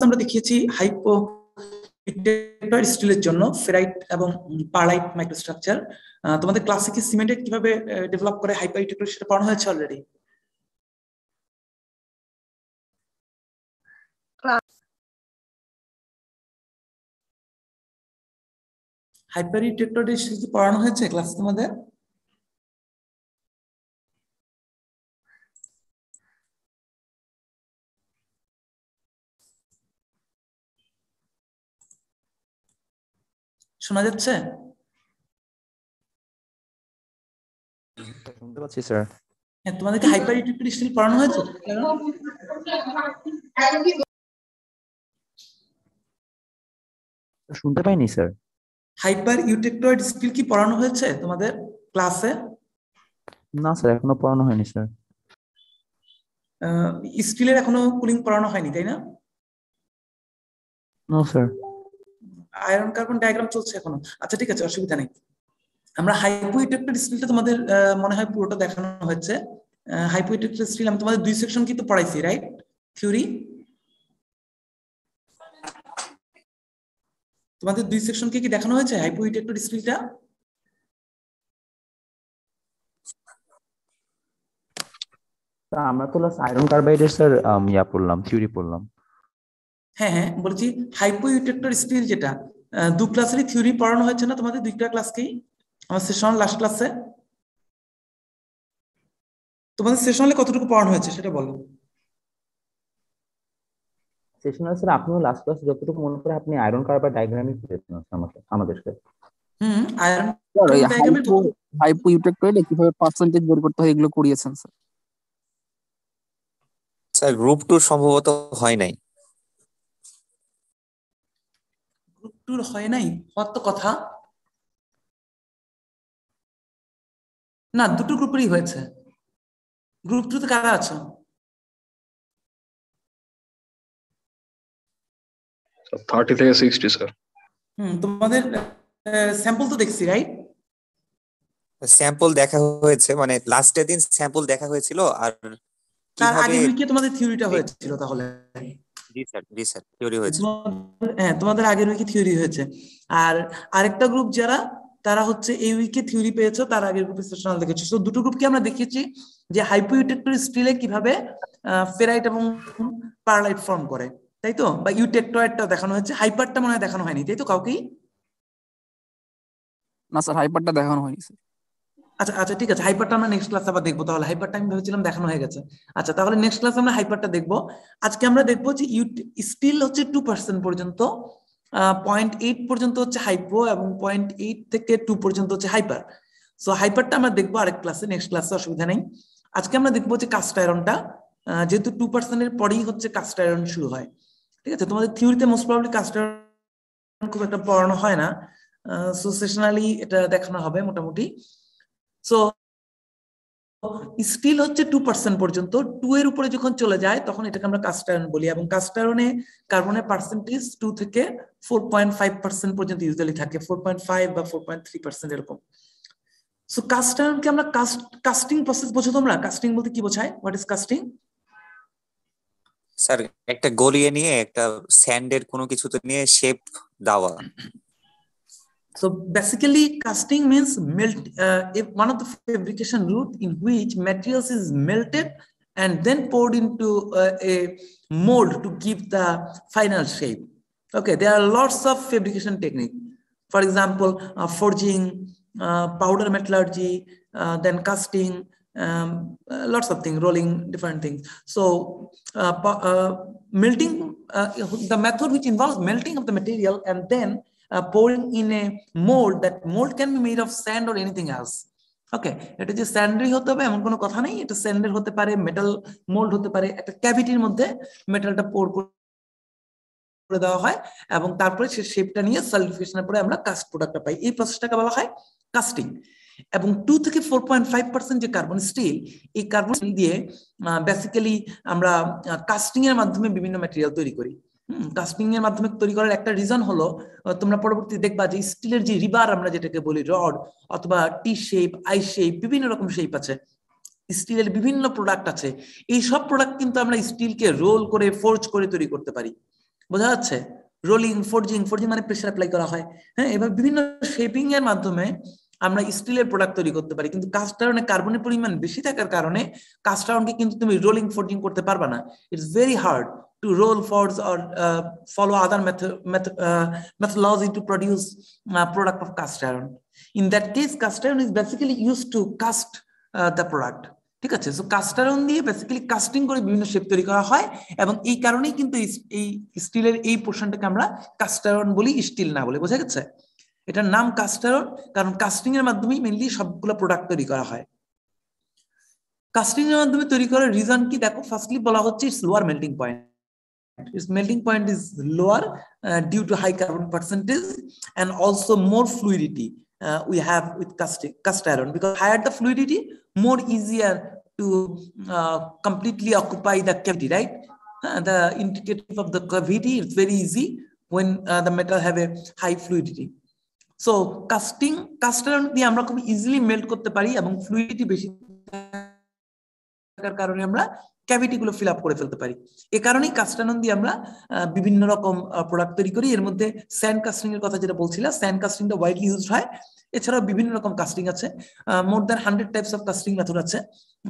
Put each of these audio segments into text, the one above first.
আমরা দেখিয়েছি হাইপো স্টিলের জন্য ফেরাইট এবং পারলাইট মাইক্রোস্ট্রাকচার। তোমাদের ক্লাসে কি সিমেন্টেড কিভাবে ডেভেলপ করে হাইপার ইন্টিগ্রেটেড সেটা পড়ানো হয়েছে অলরেডি? হাইপার ইন্টিগ্রেটেড পড়ানো হয়েছে ক্লাসে তোমাদের? শোনা যাচ্ছে? শুনতে পাচ্ছি স্যার। হ্যাঁ, তোমাদেরকে হাইপার ইন্টিগ্রেটেড স্টিল পড়ানো হয়েছে? শুনতে পাইনি স্যার। হাইপার ইউটেক্টয়েড স্টিল কি পড়ানো হয়েছে তোমাদের ক্লাসে? না স্যার, এখনো পড়ানো হয়নি স্যার। স্টিলের এখনো কুলিং পড়ানো হয়নি, তাই না? No sir. Iron carbon diagram চলছে এখনো। আচ্ছা, ঠিক আছে, অসুবিধা নেই। আমরা হাইপো ইউটেক্টেড স্টিলটা তোমাদের মনে হয় পুরোটা দেখানো হয়েছে। হাইপো ইউটেক্টেড স্টিল আমি তোমাদের 2 সেকশন কিন্তু পড়াইছি, রাইট? থিওরি তোমাদের 2 সেকশন কি দেখানো হয়েছে হাইপো ইউটেক্টেড স্টিলটা? আমরা তো লাস্ট আয়রন কার্বাইডের স্যার পড়লাম, থিওরি পড়লাম। হ্যাঁ হ্যাঁ, বলছি হাইপো ইউটেক্টেড স্টিল যেটা 2 ক্লাসেরই থিওরি পড়ানো হয়েছে না তোমাদের 2টা ক্লাসকেই? আমার সেশন লাস্ট ক্লাসে তোমাদের সেশনে কতটুকু পড়ানো হয়েছে সেটা বলো। সেশনাল স্যার আপনিও লাস্ট ক্লাস যতটুকু মনে করে আপনি আয়রন কার্বাইড ডায়াগ্রামই করেছেন আমাদেরকে। আয়রন স্যার ওই ডায়াগ্রামে হাইপো ইউটেক্টয়েডে কিভাবে পার্সেন্টেজ বের করতে হয় এগুলো করিয়েছেন স্যার। স্যার গ্রুপ 2 সম্ভবত হয় নাই। গ্রুপ 2 হয় নাই হওয়ার তো কথা না, দুটো গ্রুপেরই হয়েছে। গ্রুপ 2 তে কারা আছো? 30 থেকে 60 স্যার। তোমাদের স্যাম্পল তো দেখছি, রাইট? স্যাম্পল দেখা হয়েছে, মানে লাস্টের দিন স্যাম্পল দেখা হয়েছিল। আর তার কিভাবে? আগের উইকে তোমাদের থিওরিটা হয়েছিল তাহলে? জি স্যার থিওরি হয়েছে। হ্যাঁ, তোমাদের আগের উইকে থিওরি হয়েছে। আর আরেকটা গ্রুপ যারা, তারা হচ্ছে এই উইকে থিওরি পেয়েছো, তার আগের গ্রুপে সেশনাল দেখেছো। তো দুটো গ্রুপকে আমরা দেখিয়েছি যে হাইপো ইউটেক্টর স্টিলে কিভাবে ফেরাইট এবং পারলাইট ফর্ম করে, তাই তো? বা ইউটেক্টয়েডটা দেখানো হয়েছে, হাইপারটা মনে হয় দেখানো হয়নি, তাই তো কাউকেই? না স্যার, হাইপারটা দেখানো হয়নি স্যার। আচ্ছা আচ্ছা, ঠিক আছে, হাইপারটা আমরা নেক্সট ক্লাসে আবার দেখবো। তাহলে হাইপারটা আমি ভেবেছিলাম দেখানো হয়ে গেছে। আচ্ছা, তাহলে নেক্সট ক্লাসে আমরা হাইপারটা দেখবো। আজকে আমরা দেখবো যে স্টিল হচ্ছে 2% পর্যন্ত, 0.8 পর্যন্ত হচ্ছে হাইপো এবং 0.8 থেকে 2 পর্যন্ত হচ্ছে হাইপার। সো হাইপারটা আমরা দেখবো আরেক ক্লাসে, নেক্সট ক্লাসে, অসুবিধা নেই। আজকে আমরা দেখবো যে কাস্ট আয়রনটা, যেহেতু 2% এর পরেই হচ্ছে কাস্ট আয়রন শুরু হয়। ঠিক আছে, তোমাদের থিওরিতে মোস্ট প্রবাবলি কাস্ট আয়রন খুব একটা পড়ানো হয় না, সো সেশনালি এটা দেখানো হবে মোটামুটি। সো স্টিল হচ্ছে 2% পর্যন্ত, 2 এর উপরে যখন চলে যায় তখন এটাকে আমরা কাস্ট আয়রন বলি, এবং কাস্ট আয়রনে কার্বনের পার্সেন্টেজ 2 থেকে 4.5% পর্যন্ত ইউজুয়ালি থাকে, 4.5 বা 4.3% এরকম। সো কাস্ট আয়রনকে আমরা কাস্টিং প্রসেস, বোঝো তোমরা কাস্টিং বলতে কি বোঝায়? What is casting? স্যার একটা গলিয়ে নিয়ে একটা স্যান্ডের কোনো কিছুতে নিয়ে শেপ দেওয়া। So basically, casting means one of the fabrication route in which materials is melted and then poured into a mold to give the final shape. Okay, there are lots of fabrication technique. For example, forging, powder metallurgy, then casting, lots of things, rolling, different things. So melting, the method which involves melting of the material and then pouring in a mold. That mold can be made of sand or anything else. ওকে, এটা যে স্যান্ডেরই হতে হবে এমন কোনো কথা নেই, এটা স্যান্ডের হতে পারে, মেটাল মোল্ড হতে পারে। একটা ক্যাভিটির মধ্যে মেটালটা পোর করে দেওয়া হয় এবং তারপরে সে শেপটা নিয়ে সলিডিফিকেশনের পরে আমরা কাস্ট প্রোডাক্টটা পাই। এই প্রসেসটাকে বলা হয় কাস্টিং। এবং 2 থেকে 4.5% যে কার্বন স্টিল, এই কার্বন স্টিল দিয়ে বেসিক্যালি আমরা কাস্টিং এর মাধ্যমে বিভিন্ন ম্যাটেরিয়াল তৈরি করি। কাস্টিং এর মাধ্যমে তৈরি করার একটা রিজন হলো, তোমরা পরবর্তীতে দেখবা যে স্টিলের যে রিবার আমরা যেটাকে বলি, রড অথবা টি শেপ, আই শেপ, বিভিন্ন রকম শেপ আছে, স্টিলের বিভিন্ন প্রোডাক্ট আছে। এই সব প্রোডাক্ট কিন্তু আমরা স্টিলকে রোল করে, ফোর্জ করে তৈরি করতে পারি। বোঝা যাচ্ছে? রোলিং, ফোর্জিং মানে প্রেসার অ্যাপ্লাই করা হয়। হ্যাঁ, এবার বিভিন্ন শেপিং এর মাধ্যমে আমরা স্টিলের প্রোডাক্ট তৈরি করতে পারি, কিন্তু কাস্ট আয়রনে কার্বনের পরিমাণ বেশি থাকার কারণে কাস্ট আয়রনকে কিন্তু তুমি রোলিং, ফোর্জিং করতে পারবে না। It's very hard to roll, forge, or follow other methodology to produce product of cast iron. In that case, cast iron is basically used to cast the product. ঠিক আছে, so cast iron দিয়ে basically casting করে বিভিন্ন shape তৈরি করা হয়, এবং এই কারণেই কিন্তু এই স্টিলের এই পোর্শনটাকে আমরা কাস্ট আয়রন বলি, স্টিল না বলে। বোঝা গেছে? এটার নাম কাস্ট আয়রন কারণ কাস্টিং এর মাধ্যমেই মেইনলি সবগুলো প্রোডাক্ট তৈরি করা হয়। কাস্টিং এর মাধ্যমে তৈরি করার রিজন কি দেখো, ফার্স্টলি বলা হচ্ছে it's lower melting point. Its melting point is lower due to high carbon percentage, and also more fluidity we have with cast iron, because higher the fluidity, more easier to completely occupy the cavity, right? The indicative of the cavity, it's very easy when the metal have a high fluidity. So cast iron দিয়ে আমরা খুব easily melt করতে পারি, এবং fluidity বেশি থাকার কারণে আমরা ক্যাভিটি গুলো ফিল আপ করে ফেলতে পারি। এই কারণেই কাস্ট আয়রন দিয়ে আমরা বিভিন্ন রকম প্রোডাক্ট তৈরি করি। এর মধ্যে স্যান্ড কাস্টিং এর কথা যেটা বলছিলাম, স্যান্ড কাস্টিংটা ওয়াইডলি ইউজড হয়। এছাড়াও বিভিন্ন রকম কাস্টিং আছে, more than 100 types of casting method আছে।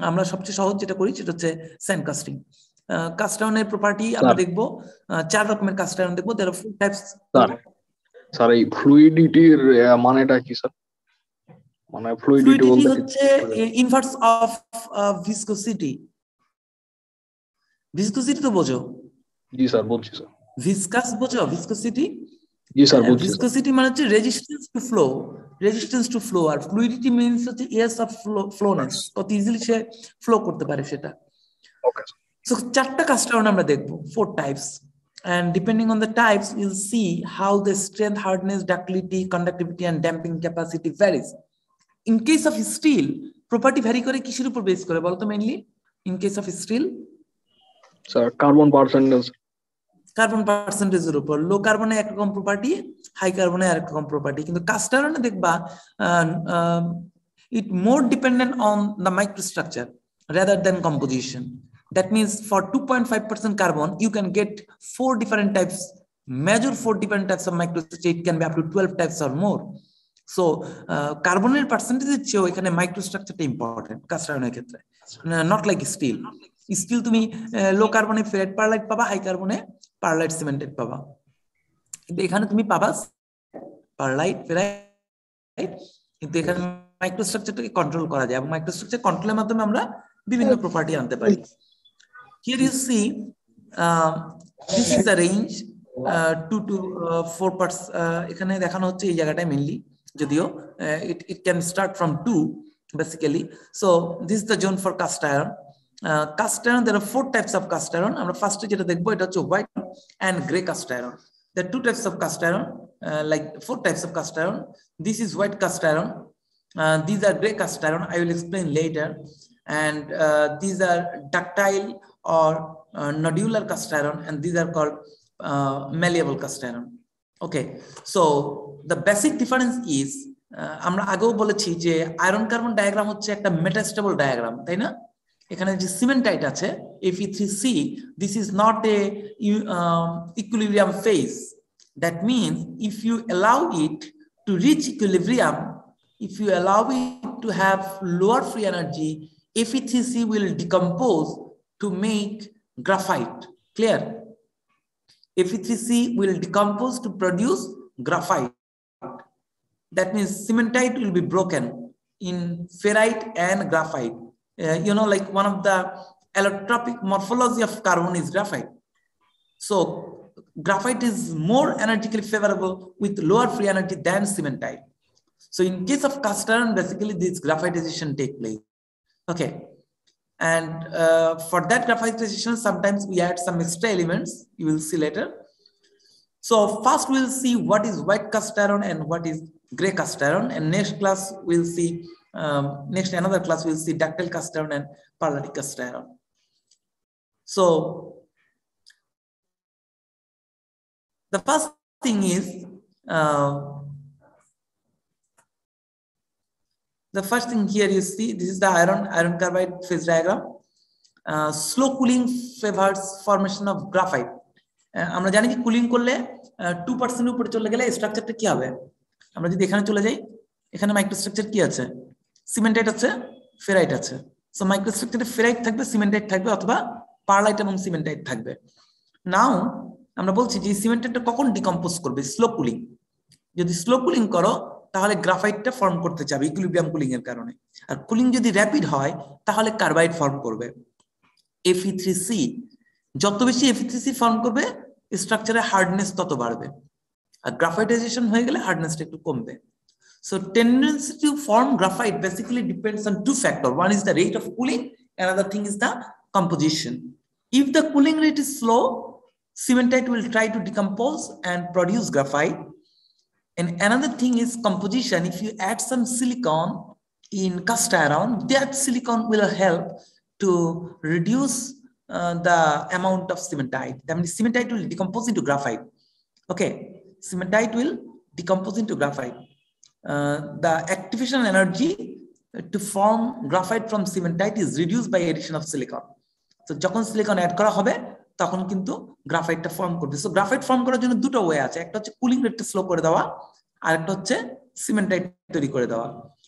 আমরা সবচেয়ে সহজ যেটা করি সেটা হচ্ছে স্যান্ড কাস্টিং। কাস্ট আয়রনের প্রপার্টি আমরা দেখবো, 4 রকমের কাস্ট আয়রন দেখবো। দেয়ার আর 4 টাইপস। স্যার এই ফ্লুইডিটির মানেটা কি স্যার? মানে ফ্লুইডিটি বলতে হচ্ছে ইনভার্স অফ ভিসকোসিটি। ভিসকোসিটি তো বোঝো? জি স্যার বলছি স্যার। ভিসকাস বোঝো? ভিসকোসিটি? জি স্যার বলছি। ভিসকোসিটি মানে হচ্ছে resistance to flow, R fluidity means হচ্ছে এস অফ ফ্লোনেস, কত ইজিলি সে ফ্লো করতে পারে সেটা। ওকে। সো 4টা কাস্ট আয়রন আমরা দেখবো, 4 types, and depending on the types you'll see how the strength, hardness, ductility, conductivity and damping capacity varies. In case of steel, property vary করে কিসের উপর বেস করে বলতো mainly? In case of steel, sir carbon পার্সেন্টেজের উপর। Low কার্বনে একরকম property, high কার্বনে আরেক রকম প্রপার্টি। কিন্তু কাস্ট আয়রনে দেখবা it more dependent on the microstructure rather than composition. That means for 2.5% carbon you can get 4 different types, major 4 different types of microstructure. It can be up to 12 types or more. So কার্বনের পার্সেন্টেজের চেয়ে এখানে মাইক্রোস্ট্রাকচারটা important caste আয়রনের ক্ষেত্রে, not like steel. Steel তুমি low কার্বনে ferrite pearlite পাবা, high কার্বনে pearlite cemented পাবা, কিন্তু এখানে তুমি পাবা পারলাইট ফেরাইট, কিন্তু এখানে মাইক্রোস্ট্রাকচারটাকে কন্ট্রোল করা যায়, এবং মাইক্রোস্ট্রাকচার কন্ট্রোলের মাধ্যমে আমরা বিভিন্ন প্রপার্টি আনতে পারি। Here you see this is the range 2 to 4 parts. এখানে দেখানো হচ্ছে এই জায়গাটায় মেইনলি, যদিও it can start from 2 basically. So this is the zone for cast iron. Cast iron, there are 4 types of cast iron. আমরা ফার্স্টে যেটা দেখবো এটা হচ্ছে white and gray cast iron. There are 2 types of cast iron, like 4 types of cast iron. This is white cast iron. These are gray cast iron. I will explain later. And these are ductile or nodular cast iron, and these are called malleable cast iron. Okay, so the basic difference is আমরা আগেও বলেছি যে iron carbon diagram হচ্ছে একটা metastable diagram, তাই না? এখানে যে সিমেন্টাইট আছে Fe3C, this is not a equilibrium phase. That means if you allow it to reach equilibrium, if you allow it to have lower free energy, Fe3C will decompose to make graphite. Clear? Fe3C will decompose to produce graphite. That means cementite will be broken in ferrite and graphite. You know, like one of the allotropic morphology of carbon is graphite. So graphite is more energetically favorable with lower free energy than cementite. So in case of cast iron, basically this graphitization take place. Okay. And for that graphitization, sometimes we add some extra elements, you will see later. So first we'll see what is white cast iron and what is gray cast iron, and next class we'll see another class we'll see ductile cast iron and palladic cast iron. So the first thing is the first thing here you see, this is the iron carbide phase diagram. Slow cooling favors formation of graphite. আমরা জানি যে cooling করলে 2% উপরে চলে গেলে স্ট্রাকচারটা কি হবে? আমরা যদি এখানে চলে যাই, এখানে মাইক্রোস্ট্রাকচার কি আছে? সিমেন্টাইট আছে, ফেরাইট আছে। সো মাইক্রোস্ট্রাকচারে ফেরাইট থাকবে, সিমেন্টাইট থাকবে, অথবা পারলাইট এবং সিমেন্টাইট থাকবে। নাও আমরা বলছি যে সিমেন্টাইটটা কখন ডিকম্পোজ করবে? Slow cooling. যদি স্লো কুলিং করো তাহলে গ্রাফাইটটা ফর্ম করতে যাবে ইকুইলিব্রিয়াম কুলিং এর কারণে। আর কুলিং যদি র্যাপিড হয় তাহলে কার্বাইড ফর্ম করবে। Fe3C যত বেশি Fe3C ফর্ম করবে স্ট্রাকচারের হার্ডনেস তত বাড়বে, আর গ্রাফাইটাইজেশন হয়ে গেলে হার্ডনেসটা একটু কমবে। So tendency to form graphite basically depends on two factors. One is the rate of cooling, another thing is the composition. If the cooling rate is slow, cementite will try to decompose and produce graphite. And another thing is composition. If you add some silicon in cast iron, that silicon will help to reduce the amount of cementite. That means cementite will decompose into graphite. Okay, cementite will decompose into graphite. The activation energy to form graphite from cementite is reduced by addition of silicon. So যখন silicon add করা হবে তখন কিন্তু গ্রাফাইটটা form করবে। So graphite form করার জন্য দুটো way আছে, একটা হচ্ছে কুলিং রেটটা স্লো করে দেওয়া, আর একটা হচ্ছে সিমেন্টাইট তৈরি করে দেওয়া।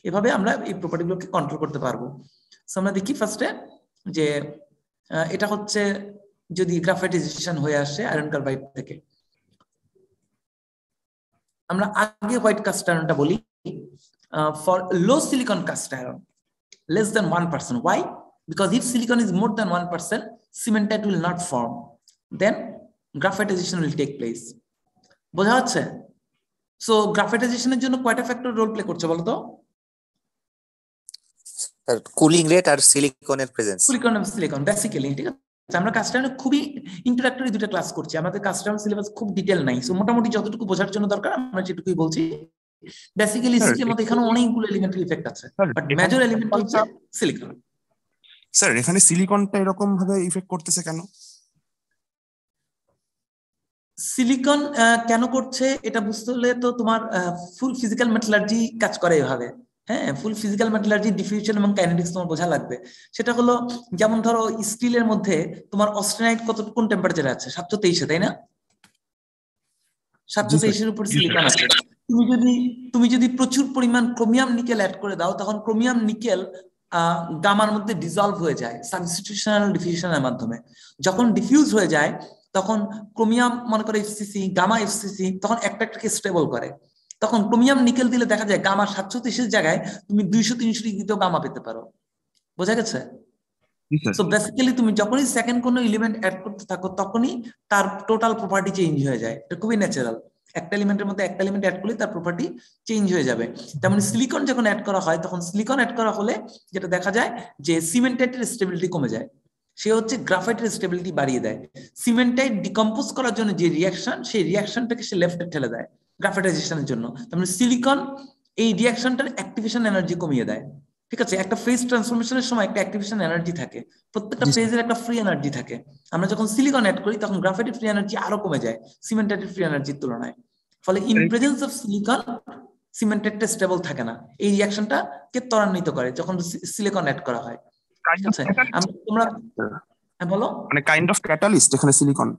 এভাবে আমরা এই প্রপার্টিগুলোকে কন্ট্রোল করতে পারবো। সো আমরা দেখি ফার্স্টে যে এটা হচ্ছে যদি গ্রাফাইটাইজেশন হয়ে আসে আয়রন কার্বাইড থেকে। আমরা আগে হোয়াইট কাস্ট আয়রনটা বলি। For low silicon cast iron, less than 1%. Why? Because if silicon is more than 1%, cementite will not form. Then graphitization will take place. বোঝা যাচ্ছে? সো গ্রাফাইটাইজেশনের জন্য কয়টা ফ্যাক্টর রোল প্লে করছে বলতো? কুলিং রেট আর সিলিকনের presence. Silicon basically, ঠিক আছে। আমরা caste আয়রনে খুবই ইন্ট্রোডাক্টরি দুটো ক্লাস করছি, আমাদের কাস্ট আয়রন সিলেবাস খুব ডিটেইল নাই। সো মোটামুটি যতটুকু বোঝার জন্য দরকার আমরা যেটুকুই বলছি। বেসিক্যালি স্টিলের মধ্যে এখানে অনেকগুলো এলিমেন্টারি ইফেক্ট আছে, বাট মেজর এলিমেন্ট হচ্ছে সিলিকন। স্যার এখানে সিলিকনটা এরকম ভাবে ইফেক্ট করতেছে কেন? সিলিকন কেন করছে এটা বুঝতে হলে তো তোমার ফুল ফিজিক্যাল মেটালার্জি কাজ করে এভাবে। হ্যাঁ, ফুল ফিজিক্যাল মেটালার্জি, ডিফিউশন এবং কাইনেটিক্স তোমার বোঝা লাগবে। সেটা হলো যেমন ধরো স্টিলের মধ্যে তোমার অস্টেনাইট কোন টেম্পারেচারে আছে? 723, তাই না? 723 এর উপর সিলিকন আছে। তুমি যদি প্রচুর পরিমাণ ক্রোমিয়াম নিকেল অ্যাড করে দাও তখন ক্রোমিয়াম নিকেল গামার মধ্যে ডিসলভ হয়ে যায় সাবস্টিটিউশনাল ডিফিউশনের মাধ্যমে। যখন ডিফিউজ হয়ে যায় তখন ক্রোমিয়াম মনে করে এফসিসি, গামা এফসিসি, তখন একটাকে স্টেবল করে। তখন ক্রোমিয়াম নিকেল দিলে দেখা যায় গামা 723 এর জায়গায় তুমি 200-300 ডিগ্রিতেও গামা পেতে পারো। বোঝা গেছে? সো বেসিক্যালি তুমি যখনই সেকেন্ড কোনো এলিমেন্ট অ্যাড করতে থাকো তখনই তার টোটাল প্রপার্টি চেঞ্জ হয়ে যায়। এটা খুবই ন্যাচারাল। একটা এলিমেন্টের মধ্যে একটা এলিমেন্ট অ্যাড করলে তার প্রপার্টি চেঞ্জ হয়ে যাবে। তেমন সিলিকন যখন অ্যাড করা হয় তখন সিলিকন অ্যাড করা হলে যেটা দেখা যায় যে সিমেন্টাইটের স্টেবিলিটি কমে যায়, সে হচ্ছে গ্রাফাইটের স্টেবিলিটি বাড়িয়ে দেয়। সিমেন্টাইট ডিকম্পোজ করার জন্য যে রিয়াকশন, সেই রিয়াকশনটাকে সে লেফটে ঠেলে দেয় গ্রাফাইটাইজেশনের জন্য। তেমন সিলিকন এই রিয়াকশনটার অ্যাক্টিভেশন এনার্জি কমিয়ে দেয়। ঠিক আছে, একটা ফেজ ট্রান্সফরমেশনের সময় একটা অ্যাক্টিভেশন এনার্জি থাকে, প্রত্যেকটা ফেজের একটা ফ্রি এনার্জি থাকে। আমরা যখন সিলিকন অ্যাড করি তখন গ্রাফাইটের ফ্রি এনার্জি আরো কমে যায় সিমেন্টাইটের ফ্রি এনার্জির তুলনায়। ফলে ইন প্রেজেন্স অফ সিলিকন সিমেন্টাইটটা স্টেবল থাকে না। এই রিয়াকশনটাকে ত্বরান্বিত করে যখন সিলিকন অ্যাড করা হয়। ঠিক আছে, তোমরা বলো। মানে কাইন্ড অফ ক্যাটালিস্ট এখানে সিলিকন।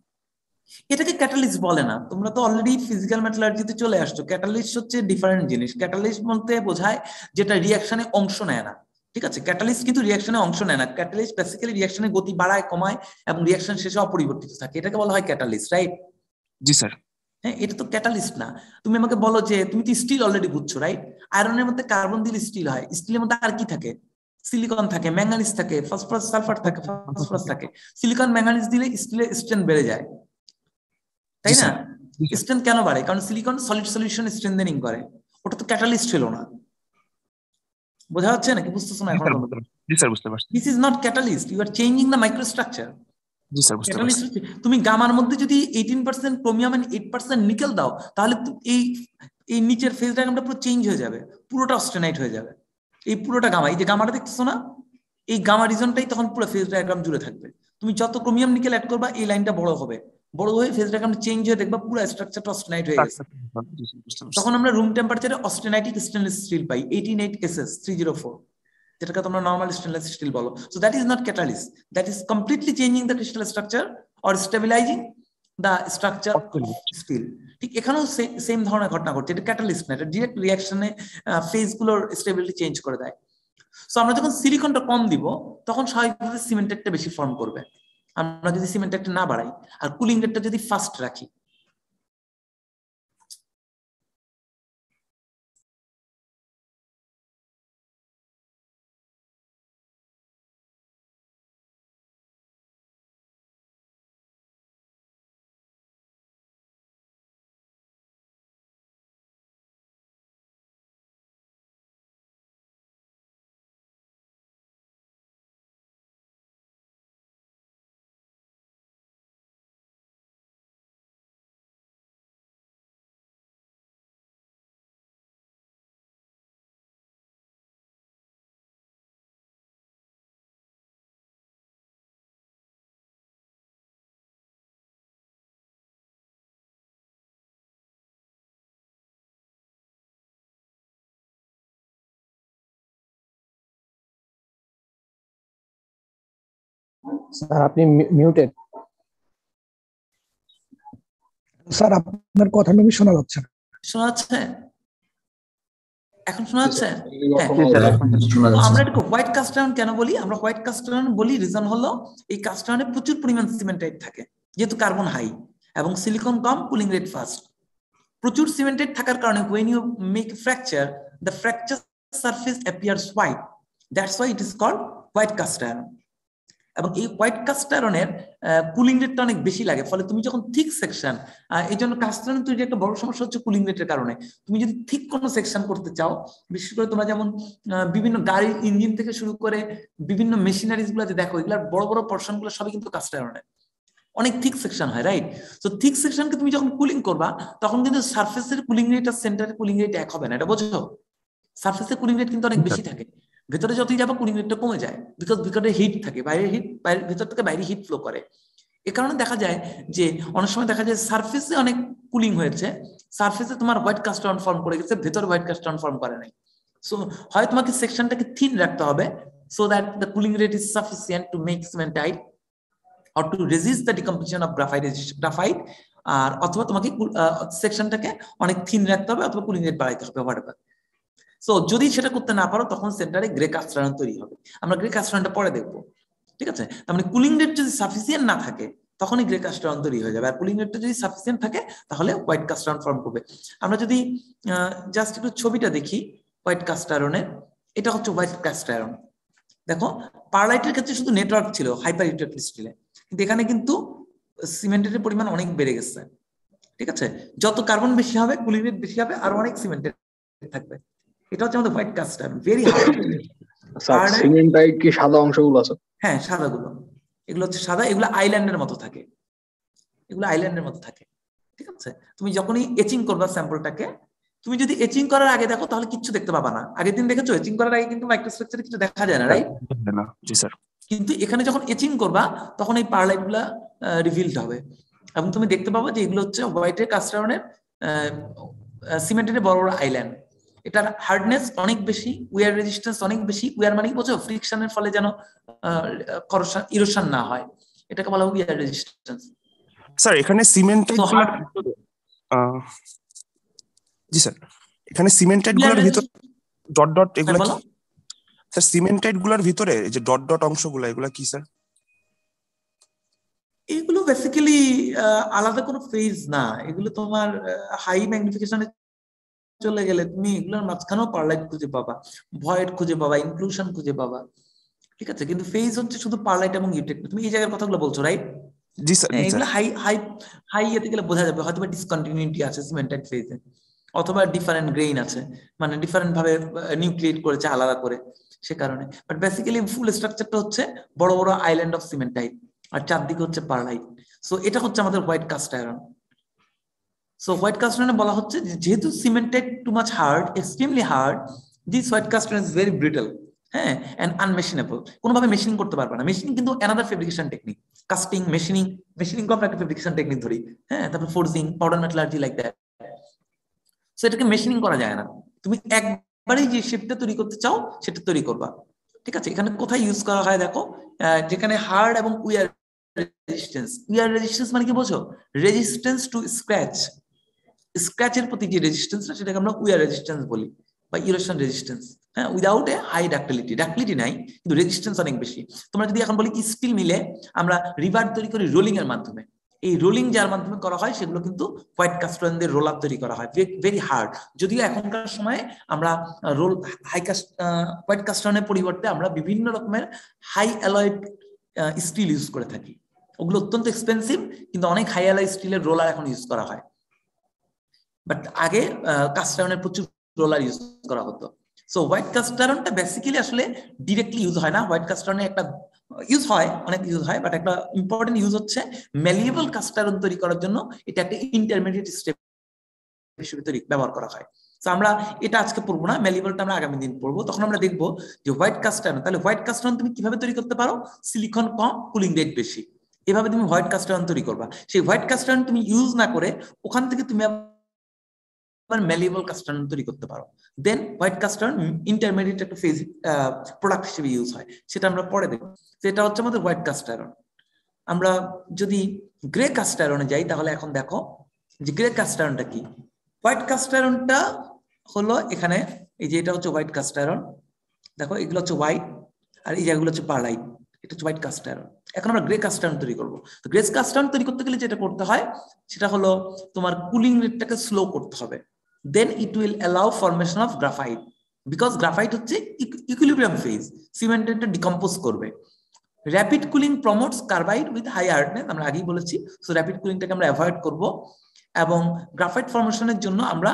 এটাকে ক্যাটালিস্ট বলে না, তোমরা তো অলরেডি ফিজিক্যাল মেটালার্জিতে চলে আসছো। ক্যাটালিস্ট হচ্ছে ডিফারেন্ট জিনিস। ক্যাটালিস্ট বলতে বোঝায় যেটা রিয়াকশনে অংশ নেয় না। ঠিক আছে, ক্যাটালিস্ট কিন্তু রিয়াকশনে অংশ নেয় না। ক্যাটালিস্ট বেসিক্যালি রিয়াকশনের গতি বাড়ায়, কমায় এবং রিয়াকশন শেষে অপরিবর্তিত থাকে, এটাকে বলা হয় ক্যাটালিস্ট, রাইট? জি স্যার। হ্যাঁ, এটা তো ক্যাটালিস্ট না। তুমি আমাকে বলো যে তুমি তো স্টিল অলরেডি বুঝছো, রাইট? আয়রনের মধ্যে কার্বন দিলে স্টিল হয়, স্টিলের মধ্যে আর কি থাকে? সিলিকন থাকে, ম্যাঙ্গানিজ থাকে, ফসফরাস সালফার থাকে, ফসফরাস থাকে। সিলিকন ম্যাঙ্গানিজ দিলে স্টিলের স্ট্রেংথ বেড়ে যায়, তাই না? স্ট্রেংথ কেন বাড়ে? কারণ সিলিকন সলিড সলিউশন স্ট্রেংথেনিং করে। ওটা তো ক্যাটালিস্ট হলো না। বোঝা যাচ্ছে নাকি? বুঝতেছো না এখন? জি স্যার, বুঝতে পারছি। This is not catalyst, you are changing the microstructure. জি স্যার, বুঝতে পারছি। তুমি গামার মধ্যে যদি 18% ক্রোমিয়াম এন্ড 8% নিকেল দাও তাহলে এই নিচের ফেজ ডায়াগ্রামটা পুরো চেঞ্জ হয়ে যাবে, পুরোটা অস্টেনাইট হয়ে যাবে। এই পুরোটা গামা, এই যে গামাটা দেখতেছো না, এই গামা রিজনটাই তখন পুরো ফেজ ডায়াগ্রাম জুড়ে থাকবে। তুমি যত ক্রোমিয়াম নিকেল অ্যাড করবা এই লাইনটা বড় হবে, বড় হয়ে ফেজ ডায়াগ্রামটা চেঞ্জ হয়ে দেখবা পুরো স্ট্রাকচারটা অস্টেনাইট হয়ে গেছে। তখন আমরা রুম টেম্পারেচারে অস্টেনাইটিক স্টেনলেস স্টিল পাই 188SS 304, যেটাকে তোমরা নরমাল স্টেনলেস স্টিল বলো। So that is not catalyst, that is completely changing the crystal structure or stabilizing the structure of steel. ঠিক এখানেও সেম ধরনের ঘটনা ঘটছে, এটা ক্যাটালিস্ট না, এটা ডিরেক্ট রিঅ্যাকশনে ফেজগুলোর স্টেবিলিটি চেঞ্জ করে দেয়। সো আমরা যখন সিলিকনটা কম দিব তখন স্বাভাবিকভাবে সিমেন্টেডটা বেশি ফর্ম করবে, আমরা যদি সিমেন্টেডটা না বাড়াই আর কুলিং রেটটা যদি ফাস্ট রাখি। স্যার আপনি মিউটেড। স্যার আপনার কথা আমি শোনা যাচ্ছে না। শোনা যাচ্ছে এখন? শোনা যাচ্ছে? আমরা এটাকে হোয়াইট কাস্ট আয়রন কেন বলি? আমরা হোয়াইট কাস্ট আয়রন বলি রিজন হলো এই কাস্ট আয়রনে প্রচুর পরিমাণ সিমেন্টাইট থাকে, যেহেতু কার্বন হাই এবং সিলিকন কম, কুলিং রেট ফাস্ট। প্রচুর সিমেন্টাইট থাকার কারণে when you make fracture, the fracture surface appears white. That's why it is called white cast iron. এবং এই হোয়াইট কাস্ট আয়রনের কুলিং রেটটা অনেক বেশি লাগে, ফলে তুমি যখন থিক সেকশন, এই জন্য কাস্ট আয়রন তৈরির একটা বড় সমস্যা হচ্ছে কুলিং রেটের কারণে। তুমি যদি থিক কোনো সেকশন করতে চাও, বিশেষ করে তোমরা যেমন বিভিন্ন গাড়ির ইঞ্জিন থেকে শুরু করে বিভিন্ন মেশিনারিজ গুলোতে দেখো, এগুলার বড় বড় পোর্শন গুলো সবই কিন্তু কাস্ট আয়রনের, অনেক থিক সেকশন হয়, রাইট? তো থিক সেকশনকে তুমি যখন কুলিং করবা তখন কিন্তু সারফেসের কুলিং রেট আর সেন্টারের কুলিং রেট এক হবে না, এটা বোঝো? সারফেসের কুলিং রেট কিন্তু অনেক বেশি থাকে, ভেতরে যতই যাবো কুলিং রেটটা কমে যায়, বিকজ ভিতরে হিট থাকে, ভেতর থেকে বাইরে হিট ফ্লো করে। এ কারণে দেখা যায় যে অনেক সময় দেখা যায় সারফেসে অনেক কুলিং হয়েছে, সারফেসে তোমার হোয়াইট কাস্ট আয়রন ফর্ম করে গেছে, ভেতরে হোয়াইট কাস্ট আয়রন ফর্ম করে নাই। সো হয় তোমাকে সেকশনটাকে থিন রাখতে হবে so that the cooling rate is sufficient to make cementite or to resist the decomposition of graphite, আর অথবা তোমাকে সেকশনটাকে অনেক থিন রাখতে হবে অথবা কুলিং রেট বাড়াইতে হবে, whatever. সো যদি সেটা করতে না পারো তখন সেন্টারে গ্রে কাস্ট আয়রন তৈরি হবে। আমরা গ্রে কাস্ট আয়রনটা পরে দেখবো, ঠিক আছে? তার মানে কুলিং রেট যদি সাফিসিয়েন্ট না থাকে তখনই গ্রে কাস্ট আয়রন তৈরি হয়ে যাবে, আর কুলিং রেটটা যদি সাফিসিয়েন্ট থাকে তাহলে হোয়াইট কাস্ট আয়রন ফর্ম করবে। আমরা যদি জাস্ট একটু ছবিটা দেখি হোয়াইট কাস্ট আয়রনের, এটা হচ্ছে হোয়াইট কাস্ট আয়রন। দেখো পারলাইটের ক্ষেত্রে শুধু নেটওয়ার্ক ছিল হাইপার হিটেড স্টিলে, কিন্তু এখানে কিন্তু সিমেন্টের পরিমাণ অনেক বেড়ে গেছে, ঠিক আছে? যত কার্বন বেশি হবে কুলিং রেট বেশি হবে আর অনেক সিমেন্টেড থাকবে। এটা হচ্ছে আমাদের white cast iron, very hard. Sir cementite কি সাদা অংশগুলো আছে? হ্যাঁ সাদাগুলো, এগুলো হচ্ছে সাদা, এগুলো আইল্যান্ডের মতো থাকে, এগুলো আইল্যান্ডের মতো থাকে, ঠিক আছে? তুমি যখনই এচিং করবা স্যাম্পলটাকে, তুমি যদি এচিং করার আগে দেখো তাহলে কিচ্ছু দেখতে পাবা না। আগের দিন দেখেছো এচিং করার আগে কিন্তু মাইক্রোস্ট্রাকচারে কিছু দেখা যায় না, রাইট? জি স্যার। কিন্তু এখানে যখন এচিং করবা তখন এই পারলাইট গুলা রিভিলড হবে এবং তুমি দেখতে পাবো যে এগুলো হচ্ছে হোয়াইটের কাস্ট আয়রনের সিমেন্টের বড় বড় আইল্যান্ড। এটার হার্ডনেস অনেক বেশি, উইয়ার রেজিস্ট্যান্স অনেক বেশি। উইয়ার মানে বোঝো ফ্রিকশনের ফলে যেন করোশন ইরোশন না হয়, এটাকে বলা হয় উইয়ার রেজিস্ট্যান্স। স্যার এখানে সিমেন্টাইট জি স্যার, এখানে সিমেন্টাইট গুলোর ভিতর ডট ডট এগুলো কি স্যার? সিমেন্টাইট গুলোর ভিতরে যে ডট ডট অংশগুলো এগুলো কি স্যার? এগুলো বেসিক্যালি আলাদা কোনো ফেজ না, এগুলো তোমার হাই ম্যাগনিফিকেশনে চলে গেলে তুমি এগুলোর মাঝখানেও পারলাইট খুঁজে পাবা, ভয়েড খুঁজে পাবা, ইনক্লুশন খুঁজে পাবা, ঠিক আছে? কিন্তু ফেজ হচ্ছে শুধু পারলাইট এবং ইউটেক। তুমি এই জায়গার কথাগুলো বলছো, রাইট? জি স্যার। এগুলো হাই হাই হাই এতে গেলে বোঝা যাবে হয়তো ডিসকন্টিনিউটি আছে সিমেন্টাইট ফেজে, অথবা ডিফারেন্ট গ্রেইন আছে, মানে ডিফারেন্ট ভাবে নিউক্লিয়েট করেছে আলাদা করে, সে কারণে। বাট বেসিক্যালি ফুল স্ট্রাকচারটা হচ্ছে বড় বড় আইল্যান্ড অফ সিমেন্টাইট আর চারদিকে হচ্ছে পারলাইট। সো এটা হচ্ছে আমাদের white cast iron. So white cast আয়রনে বলা হচ্ছে যেহেতু cementite too much hard, extremely hard, this white cast iron is very brittle, হ্যাঁ, এন্ড আনমেশিনেবল। কোনোভাবে মেশিনিং করতে পারবে না। মেশিনিং কিন্তু another fabrication technique. Casting, machining কো আমরা একটা ফেব্রিকেশন টেকনিক ধরি, হ্যাঁ, তারপর forging, powder metallurgy, like that. So এটাকে মেশিনিং করা যায় না, তুমি একবারেই যে শেপটা তৈরি করতে চাও সেটা তৈরি করবা, ঠিক আছে? এখানে কোথায় ইউজ করা হয় দেখো, যেখানে হার্ড এবং উইয়ার রেজিস্ট্যান্স। উইয়ার রেজিস্ট্যান্স মানে কি বোঝো? রেজিস্ট্যান্স টু স্ক্র্যাচ, স্ক্র্যাচের প্রতি যে রেজিস্ট্যান্সটা সেটাকে আমরা উইয়ার রেজিস্ট্যান্স বলি বা ইরোশন রেজিস্ট্যান্স। হ্যাঁ, without a high ductility, ductility নাই কিন্তু রেজিস্ট্যান্স অনেক বেশি। তোমরা যদি এখন বলি কি স্টিল মিলে আমরা রিভার তৈরি করি রোলিং এর মাধ্যমে, এই রোলিং যার মাধ্যমে করা হয় সেগুলো কিন্তু হোয়াইট কাস্ট আয়রন দিয়ে রোলার তৈরি করা হয়, ভেরি হার্ড। যদিও এখনকার সময়ে আমরা হোয়াইট কাস্ট আয়রনের পরিবর্তে আমরা বিভিন্ন রকমের হাই অ্যালয়েড স্টিল ইউজ করে থাকি, ওগুলো অত্যন্ত এক্সপেন্সিভ কিন্তু অনেক হাই অ্যালয় স্টিলের রোলার এখন ইউজ করা হয়। বাট আগে কাস্ট আয়রনের প্রচুর রোলার ইউজ করা হতো। সো হোয়াইট কাস্ট আয়রনটা বেসিক্যালি আসলে ডিরেক্টলি ইউজ হয় না, হোয়াইট কাস্ট আয়রনে একটা ইউজ হয়, অনেক ইউজ হয়, বাট একটা ইম্পর্টেন্ট ইউজ হচ্ছে ম্যালিয়েবল কাস্ট আয়রন তৈরি করার জন্য এটা একটা ইন্টারমিডিয়েট স্টেপ হিসেবে ব্যবহার করা হয়। তো আমরা এটা আজকে পড়বো না, ম্যালিয়েবলটা আমরা আগামী দিন পড়বো। তখন আমরা দেখবো যে হোয়াইট কাস্ট আয়রন, তাহলে হোয়াইট কাস্ট আয়রন তুমি কিভাবে তৈরি করতে পারো? সিলিকন কম, কুলিং রেট বেশি, এভাবে তুমি হোয়াইট কাস্ট আয়রন তৈরি করবা। সেই হোয়াইট কাস্ট আয়রন তুমি ইউজ না করে ওখান থেকে তুমি ম্যালিয়েবল কাস্ট আয়রন তৈরি করতে পারো। দেন হোয়াইট কাস্ট আয়রন ইন্টারমিডিয়েট একটা ফেজ প্রোডাক্ট হিসেবে ইউজ হয়, সেটা আমরা পরে দেখব। সেটা হচ্ছে আমাদের হোয়াইট কাস্ট আয়রন। আমরা যদি গ্রে কাস্ট আয়রনে যাই তাহলে এখন দেখো যে গ্রে কাস্ট আয়রনটা কি। হোয়াইট কাস্ট আয়রনটা হলো এখানে এই যে এটা হচ্ছে হোয়াইট কাস্ট আয়রন, দেখো এগুলো হচ্ছে হোয়াইট আর এই জায়গাগুলো হচ্ছে পারলাইট, এটা হচ্ছে হোয়াইট কাস্ট আয়রন। এখন আমরা গ্রে কাস্ট আয়রন তৈরি করবো। তো গ্রে কাস্ট আয়রন তৈরি করতে গেলে যেটা করতে হয় সেটা হলো তোমার কুলিং রেটটাকে স্লো করতে হবে। Then it will allow formation of graphite, because graphite হচ্ছে equilibrium phase, সিমেন্টটা ডিকম্পোজ করবে। Rapid cooling promotes carbide with high hardness, আমরা আগেই বলেছি। সো র্যাপিড কুলিংটাকে আমরা অ্যাভয়েড করব এবং গ্রাফাইট ফর্মেশনের জন্য আমরা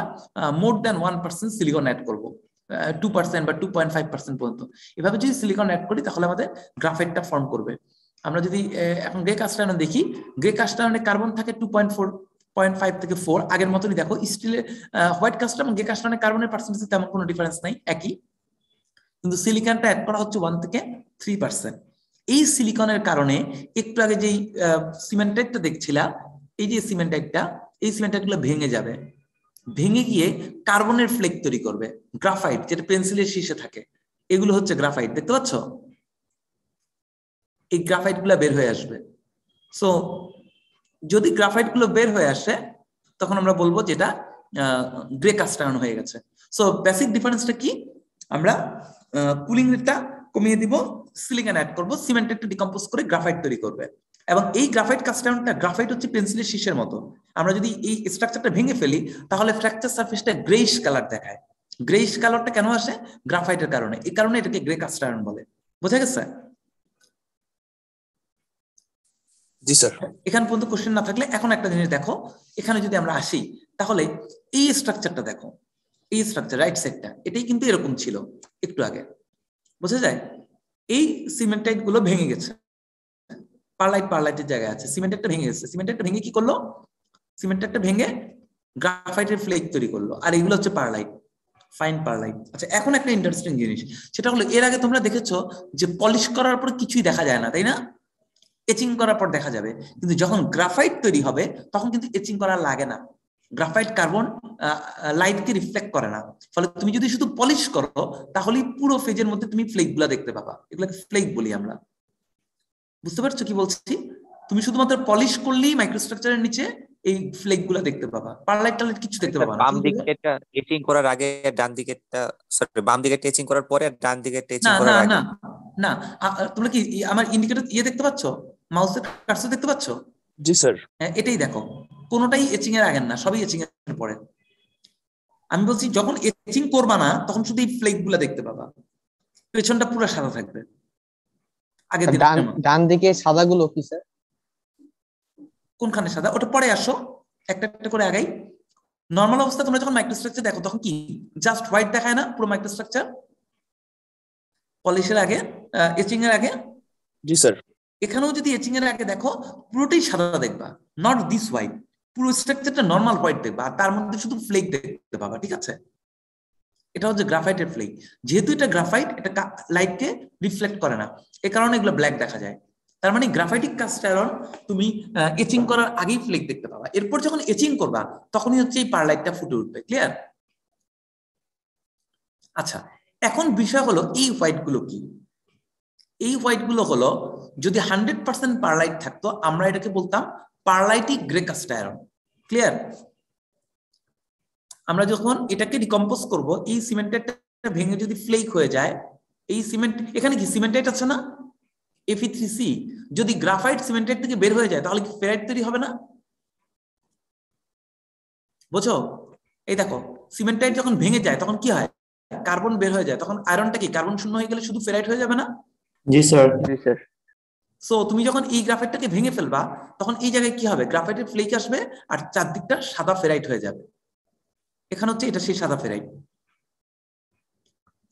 মোর দ্যান 1% সিলিকন অ্যাড করব, 2% বা 2.5% পর্যন্ত। এভাবে যদি সিলিকন অ্যাড করি তাহলে আমাদের গ্রাফাইটটা ফর্ম করবে। আমরা যদি এখন গ্রে কাস্ট আয়রন দেখি, গ্রে কাস্ট আয়রনে কার্বন থাকে 2.5 থেকে 4, আগের মতনই দেখো। স্টিলের হোয়াইট কাস্ট এবং গ্রে কাস্ট আয়রনে কার্বনের পার্সেন্টেজ তেমন কোনো ডিফারেন্স নাই, একই, কিন্তু সিলিকনটা অ্যাড করা হচ্ছে 1 থেকে 3%। এই সিলিকনের কারণে একটু আগে যেই সিমেন্টাইটটা দেখছিলা, এই যে সিমেন্টাইটটা, এই সিমেন্টাইটগুলো ভেঙে যাবে, ভেঙে গিয়ে কার্বনের ফ্লেক তৈরি করবে, গ্রাফাইট, যেটা পেন্সিলের শীর্ষে থাকে। এগুলো হচ্ছে গ্রাফাইট, দেখতে পাচ্ছ? এই গ্রাফাইট গুলা বের হয়ে আসবে। সো যদি গ্রাফাইট গুলো বের হয়ে আসে তখন আমরা বলবো যেটা গ্রে কাস্ট আয়রন হয়ে গেছে। সো বেসিক ডিফারেন্সটা কি? আমরা কুলিং রেটটা কমিয়ে দিব, সিলিকন অ্যাড করব, সিমেন্টটা ডিকম্পোজ করে গ্রাফাইট তৈরি করবে। এবং এই গ্রাফাইট কাস্ট আয়রনটা, গ্রাফাইট হচ্ছে পেন্সিলের শীষের মতো। আমরা যদি এই স্ট্রাকচারটা ভেঙে ফেলি তাহলে ফ্র্যাকচার সারফেসটা গ্রেইশ কালার দেখায়। গ্রেইশ কালারটা কেন আসে? গ্রাফাইটের কারণে। এই কারণে এটাকে গ্রে কাস্ট আয়রন বলে। বোঝা গেছে? জি স্যার। এখান পর্যন্ত কোশ্চেন না থাকলে এখন একটা জিনিস দেখো, এখানে যদি আমরা আসি তাহলে এই স্ট্রাকচারটা দেখো, এই স্ট্রাকচার রাইট সাইডটা, এটাই কিন্তু এরকম ছিল একটু আগে, বোঝা যায়? এই সিমেন্টাইট গুলো ভেঙে গেছে, পারলাইটের জায়গায় আছে, সিমেন্টাইটটা ভেঙে গেছে। সিমেন্টাইটটা ভেঙে কি করলো? সিমেন্টাইটটা ভেঙে গ্রাফাইটের ফ্লেক তৈরি করলো, আর এগুলো হচ্ছে পারলাইট, ফাইন পারলাইট। আচ্ছা, এখন একটা ইন্টারেস্টিং জিনিস, সেটা হলো এর আগে তোমরা দেখেছো যে পলিশ করার পর কিছুই দেখা যায় না, তাই না? এচিং করার পর দেখা যাবে, কিন্তু যখন গ্রাফাইট তৈরি হবে তখন কিন্তু এচিং করা লাগে না। গ্রাফাইট কার্বন লাইটকে রিফ্লেক্ট করে না, ফলে তুমি যদি শুধু পলিশ করো তাহলে পুরো ফেজের মধ্যে তুমি ফ্লেক গুলা দেখতে পাবা। এগুলোকে ফ্লেক বলি আমরা। বুঝতে পারছো কি বলছি? তুমি শুধুমাত্র পলিশ করলেই মাইক্রোস্ট্রাকচারের নিচে এই ফ্লেক গুলা দেখতে পাবা, পারলাইট টারলাইট কিছু দেখতে পাবা না। বাম দিকেরটা এচিং করার আগে, ডান দিকেরটা, সরি, বাম দিকেরটা এচিং করার পরে, ডান দিকেরটা এচিং করার আগে। না না, তোমরা কি আমার ইন্ডিকেটর দেখতে পাচ্ছ? মাউসের কার্সর দেখতে পাচ্ছ? জি স্যার। হ্যাঁ, এটাই দেখো, কোনোটাই এচিং এর আগে না, সবই এচিং এর পরে। আমি বলছি যখন এচিং করবা না তখন শুধু এই ফ্লেক গুলা দেখতে পাবা, পেছনটা পুরো সাদা থাকবে। আগে ডান দিকে সাদা গুলো কি স্যার? কোনখানে সাদা? ওটা পরে আসো, একটা একটা করে আগাই। নর্মাল অবস্থা তোমরা যখন মাইক্রোস্ট্রাকচার দেখো তখন কি জাস্ট হোয়াইট দেখায় না পুরো মাইক্রোস্ট্রাকচার? পলিশের আগে, এচিং এর আগে। জি স্যার। এখানেও যদি এচিং এর আগে দেখো পুরোটাই সাদা দেখবা, নট দিস হোয়াইট। পুরো স্ট্রাকচারটা নর্মাল হোয়াইট দেখবা, আর তার মধ্যে শুধু ফ্লেক দেখতে পাবা, ঠিক আছে? এটা হচ্ছে গ্রাফাইটের ফ্লেক। যেহেতু এটা গ্রাফাইট, এটা লাইটকে রিফ্লেক্ট করে না, এই কারণে এগুলো ব্ল্যাক দেখা যায়। তার মানে গ্রাফাইটিক কাস্ট আয়রন তুমি এচিং করার আগেই ফ্লেক দেখতে পাবা, এরপর যখন এচিং করবা তখনই হচ্ছে এই পারলাইটটা ফুটে উঠবে। ক্লিয়ার? আচ্ছা, এখন বিষয় হলো এই হোয়াইট গুলো কি? এই হোয়াইট গুলো হলো যদি 100% পারলাইট থাকতো আমরা এটাকে বলতাম পারলাইটিক গ্রে কাস্ট আয়রন। ক্লিয়ার? আমরা যখন এটাকে ডিকম্পোজ করব, এই সিমেন্টেটটা ভেঙে যদি ফ্লেক হয়ে যায়, এই সিমেন্ট এখানে কি সিমেন্টাইট আছে না, Fe3C, যদি গ্রাফাইট সিমেন্টাইট থেকে বের হয়ে যায় তাহলে কি ফেরাইট তৈরি হবে না? বুঝছো? এই দেখো সিমেন্টাইট যখন ভেঙে যায় তখন কি হয়, কার্বন বের হয়ে যায়, তখন আয়রনটা কি কার্বন শূন্য হয়ে গেলে শুধু ফেরাইট হয়ে যাবে না? জি স্যার। জি স্যার। সো তুমি যখন এই গ্রাফাইটটাকে ভেঙে ফেলবা তখন এই জায়গায় কি হবে, গ্রাফাইটের ফ্লেক আসবে আর চারদিকটা সাদা ফেরাইট হয়ে যাবে। এখানে হচ্ছে এটা সেই সাদা ফেরাইট,